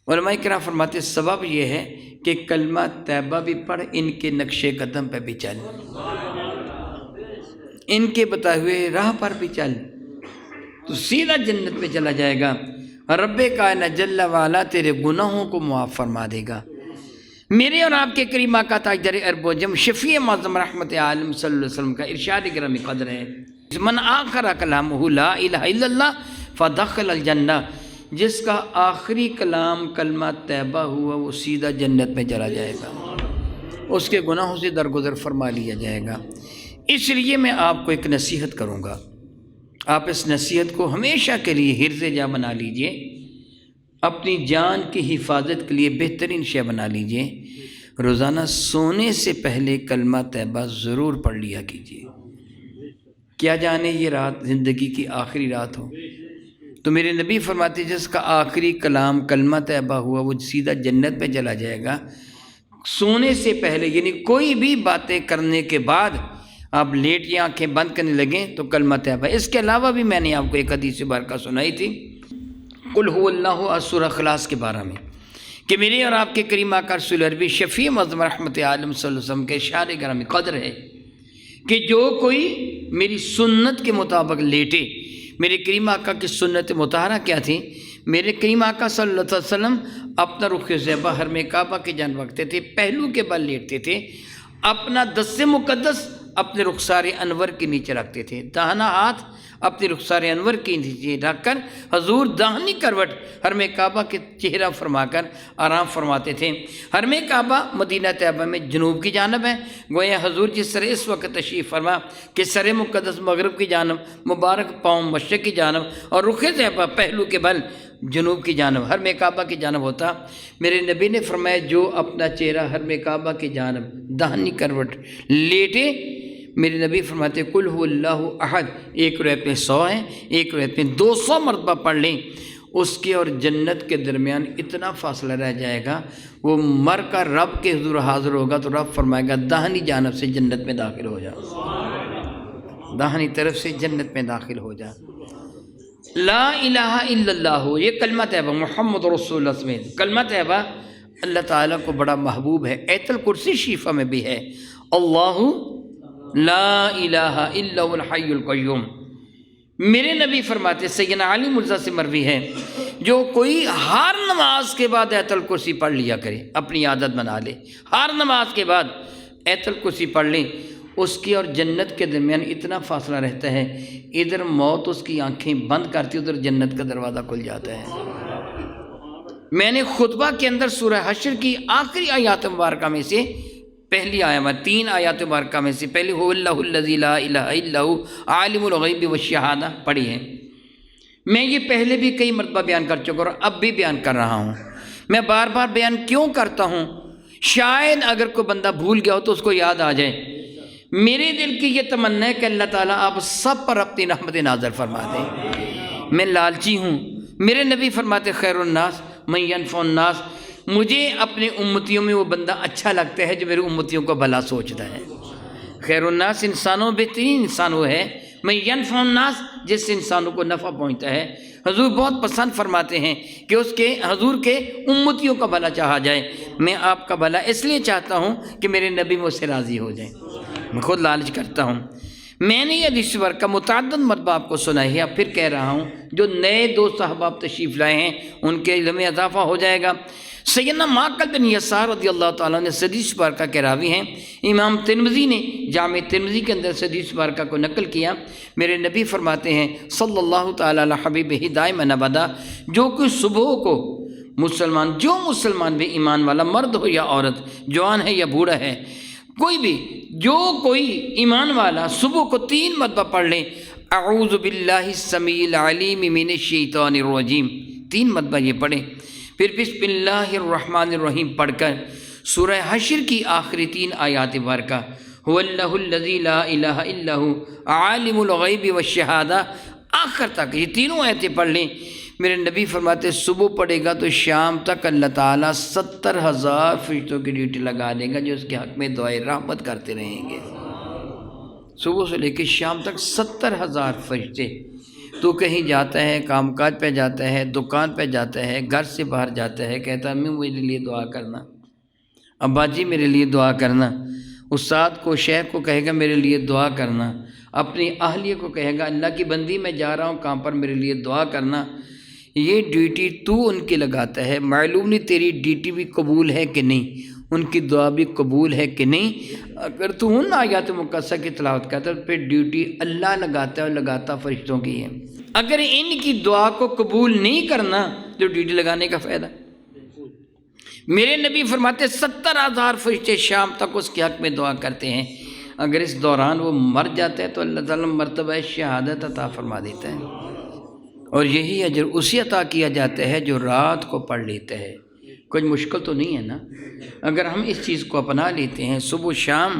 علماء کرام فرماتے سبب یہ ہے کہ کلمہ طیبہ بھی پڑھ، ان کے نقش قدم پہ بھی چل، ان کے بتائے ہوئے راہ پر بھی چل، تو سیدھا جنت میں چلا جائے گا۔ رب کائنات جل والا تیرے گناہوں کو معاف فرما دے گا۔ میرے اور آپ کے کریم آقا تاجدار ارب و جم شفیع معظم رحمت عالم صلی اللہ علیہ وسلم کا ارشاد گرامی قدر ہے، من آخر کلامہ لا الہ الا اللہ فدخل الجنہ، جس کا آخری کلام کلمہ طیبہ ہوا وہ سیدھا جنت میں چلا جائے گا، اس کے گناہوں سے درگزر فرما لیا جائے گا۔ اس لیے میں آپ کو ایک نصیحت کروں گا، آپ اس نصیحت کو ہمیشہ کے لیے حرز جا بنا لیجئے، اپنی جان کی حفاظت کے لیے بہترین شے بنا لیجئے، روزانہ سونے سے پہلے کلمہ طیبہ ضرور پڑھ لیا کیجئے، کیا جانے یہ رات زندگی کی آخری رات ہو۔ تو میرے نبی فرماتے جس کا آخری کلام کلمہ طیبہ ہوا وہ سیدھا جنت پہ چلا جائے گا۔ سونے سے پہلے یعنی کوئی بھی باتیں کرنے کے بعد آپ لیٹ یا آنکھیں بند کرنے لگیں تو کلمہ طیبہ۔ اس کے علاوہ بھی میں نے آپ کو ایک حدیث مبارکہ سنائی تھی قل هو اللہ سورہ اخلاص کے بارے میں، کہ میرے اور آپ کے کریم آقا رسول عربی شفیع معظم رحمت عالم صلی اللہ علیہ وسلم کے اشارے گرامی قدر ہے کہ جو کوئی میری سنت کے مطابق لیٹے، میرے کریم آقا کی سنت مطہرہ کیا تھی؟ میرے کریم آقا صلی اللہ علیہ وسلم اپنا رخ زیبا حرم کعبہ کی جانب رکھتے تھے، پہلو کے بل لیٹتے تھے، اپنا دست مقدس اپنے رخسار انور کے نیچے رکھتے تھے، داہنا ہاتھ اپنے رخسار انور کے نیچے رکھ کر حضور داہنی کروٹ حرم کعبہ کے چہرہ فرما کر آرام فرماتے تھے۔ حرم کعبہ مدینہ طیبہ میں جنوب کی جانب ہے، گویا حضور جس طرح اس وقت تشریف فرما کہ سر مقدس مغرب کی جانب، مبارک پاؤں مشرق کی جانب اور رخ طیبہ پہلو کے بل جنوب کی جانب حرم کعبہ کی جانب ہوتا، میرے نبی نے فرمایا جو اپنا چہرہ حرم کعبہ کی جانب داہنی کروٹ لیٹے، میرے نبی فرماتے قل هو اللہ احد، ایک روایت میں 100 ہیں، ایک روایت میں 200 مرتبہ پڑھ لیں، اس کے اور جنت کے درمیان اتنا فاصلہ رہ جائے گا، وہ مر کر رب کے حضور حاضر ہوگا تو رب فرمائے گا داہنی جانب سے جنت میں داخل ہو جا، داہنی طرف سے جنت میں داخل ہو جا۔ لا الہ الا اللہ، یہ کلمہ طیبہ محمد رسول اللہ سمیت کلمہ طیبہ اللہ تعالیٰ کو بڑا محبوب ہے۔ آیت الکرسی شریفہ میں بھی ہے اللہ لا الہ الا الحی القیوم۔ میرے نبی فرماتے سیدنا علی مرزا سے مروی ہے جو کوئی ہر نماز کے بعد آیت الکرسی پڑھ لیا کرے، اپنی عادت بنا لے، ہر نماز کے بعد آیت الکرسی پڑھ لیں، اس کی اور جنت کے درمیان اتنا فاصلہ رہتا ہے، ادھر موت اس کی آنکھیں بند کرتی ادھر جنت کا دروازہ کھل جاتا ہے۔ میں نے خطبہ کے اندر سورہ حشر کی آخری آیات مبارکہ میں سے پہلی آیت میں 3 آیات مبارکہ میں سے پہلی هو اللہ الذی لا الہ الا هو عالم الغیب والشہادہ پڑھی ہے۔ میں یہ پہلے بھی کئی مرتبہ بیان کر چکا اور اب بھی بیان کر رہا ہوں۔ میں بار بار بیان کیوں کرتا ہوں؟ شاید اگر کوئی بندہ بھول گیا ہو تو اس کو یاد آ جائے۔ میرے دل کی یہ تمنا ہے کہ اللہ تعالیٰ آپ سب پر اپنی رحمت نازل فرما دیں۔ میں لالچی ہوں، میرے نبی فرماتے خیر الناس من ینفع الناس، مجھے اپنے امتیوں میں وہ بندہ اچھا لگتا ہے جو میرے امتیوں کو بھلا سوچتا ہے۔ خیر الناس انسانوں بہترین انسان وہ ہے من ینفع الناس جس سے انسانوں کو نفع پہنچتا ہے۔ حضور بہت پسند فرماتے ہیں کہ اس کے حضور کے امتیوں کا بھلا چاہا جائے۔ میں آپ کا بھلا اس لیے چاہتا ہوں کہ میرے نبی مجھ سے راضی ہو جائیں، میں خود لالچ کرتا ہوں۔ میں نے یہ حدیث کا متعدد مرتبہ آپ کو سنائی ہے، اب پھر کہہ رہا ہوں، جو نئے 2 صحابہ تشریف لائے ہیں ان کے علم میں اضافہ ہو جائے گا۔ سیدنا معقل بن یسار رضی اللہ تعالیٰ نے حدیث مبارکہ کے راوی ہیں، امام ترمذی نے جامع ترمذی کے اندر حدیث مبارکہ کو نقل کیا۔ میرے نبی فرماتے ہیں صلی اللہ تعالیٰ علی حبیبہ دائما ابدا، جو کوئی صبح کو مسلمان، جو مسلمان بھی ایمان والا مرد ہو یا عورت، جوان ہے یا بوڑھا ہے، کوئی بھی جو کوئی ایمان والا صبح کو 3 مرتبہ پڑھ لیں اعوذ باللہ السمیع العلیم من الشیطان الرجیم، 3 مرتبہ یہ پڑھیں، پھر بسم اللہ الرحمن الرحیم پڑھ کر سورہ حشر کی آخری 3 آیات مبارکہ، هو اللہ الذی لا الہ الا هو عالم الغیب والشہادہ، آخر تک یہ تینوں آیتیں پڑھ لیں۔ میرے نبی فرماتے صبح پڑھے گا تو شام تک اللہ تعالیٰ 70,000 فرشتوں کی ڈیوٹی لگا دے گا جو اس کے حق میں دعائے رحمت کرتے رہیں گے۔ صبح سے لے کے شام تک 70,000 فرشتے۔ تو کہیں جاتا ہے، کام کاج پہ جاتا ہے، دکان پہ جاتا ہے، گھر سے باہر جاتا ہے، کہتا ہے امی میرے لیے دعا کرنا، ابا جی میرے لیے دعا کرنا، استاد کو شیخ کو کہے گا میرے لیے دعا کرنا، اپنی اہلیہ کو کہے گا اللہ کی بندی میں جا رہا ہوں کام پر میرے لیے دعا کرنا۔ یہ ڈیوٹی تو ان کی لگاتا ہے، معلوم نہیں تیری ڈیوٹی بھی قبول ہے کہ نہیں، ان کی دعا بھی قبول ہے کہ نہیں۔ اگر تو ان آیات مقدسہ کی تلاوت کرتا ہے تو پھر ڈیوٹی اللہ لگاتا ہے اور لگاتا فرشتوں کی ہے۔ اگر ان کی دعا کو قبول نہیں کرنا تو ڈیوٹی لگانے کا فائدہ۔ میرے نبی فرماتے 70,000 فرشتے شام تک اس کے حق میں دعا کرتے ہیں، اگر اس دوران وہ مر جاتا ہے تو اللہ تعالیٰ مرتبہ شہادت عطا فرما دیتا ہے، اور یہی اجر اسی عطا کیا جاتا ہے جو رات کو پڑھ لیتا ہے۔ کچھ مشکل تو نہیں ہے نا؟ اگر ہم اس چیز کو اپنا لیتے ہیں، صبح شام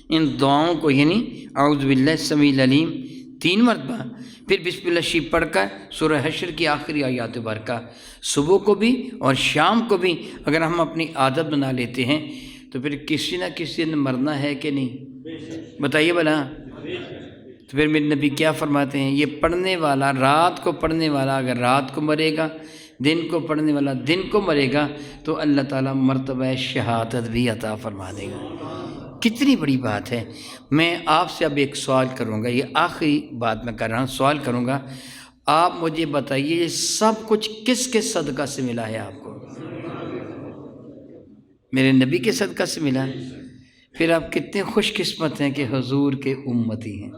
ان دعاؤں کو، یعنی اعوذ باللہ السمیع العلیم 3 مرتبہ، پھر بسم اللہ شریف پڑھ کر سورہ حشر کی آخری آیات مبارکہ صبح کو بھی اور شام کو بھی اگر ہم اپنی عادت بنا لیتے ہیں تو پھر کسی نہ کسی دن مرنا ہے کہ نہیں؟ بتائیے بھلا۔ تو پھر میرے نبی کیا فرماتے ہیں، یہ پڑھنے والا، رات کو پڑھنے والا اگر رات کو مرے گا، دن کو پڑھنے والا دن کو مرے گا، تو اللہ تعالیٰ مرتبہ شہادت بھی عطا فرما دے گا۔ کتنی بڑی بات ہے۔ میں آپ سے اب ایک سوال کروں گا، یہ آخری بات میں کر رہا ہوں، سوال کروں گا، آپ مجھے بتائیے یہ سب کچھ کس کے صدقہ سے ملا ہے آپ کو؟ میرے نبی کے صدقہ سے ملا ہے؟ پھر آپ کتنے خوش قسمت ہیں کہ حضور کے امتی ہیں۔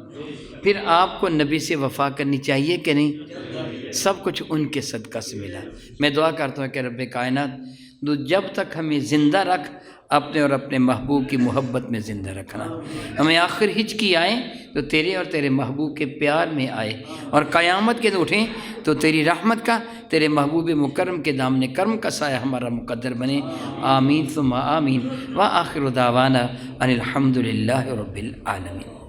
پھر آپ کو نبی سے وفا کرنی چاہیے کہ نہیں؟ سب کچھ ان کے صدقہ سے ملا۔ میں دعا کرتا ہوں کہ رب کائنات تو جب تک ہمیں زندہ رکھ، اپنے اور اپنے محبوب کی محبت میں زندہ رکھنا۔ ہمیں آخر ہج کی آئیں تو تیرے اور تیرے محبوب کے پیار میں آئے، اور قیامت کے دن اٹھیں تو تیری رحمت کا، تیرے محبوب مکرم کے دامن کرم کا سایہ ہمارا مقدر بنے۔ آمین ثم آمین، وآخر دعوانا ان الحمد للہ رب العالمین۔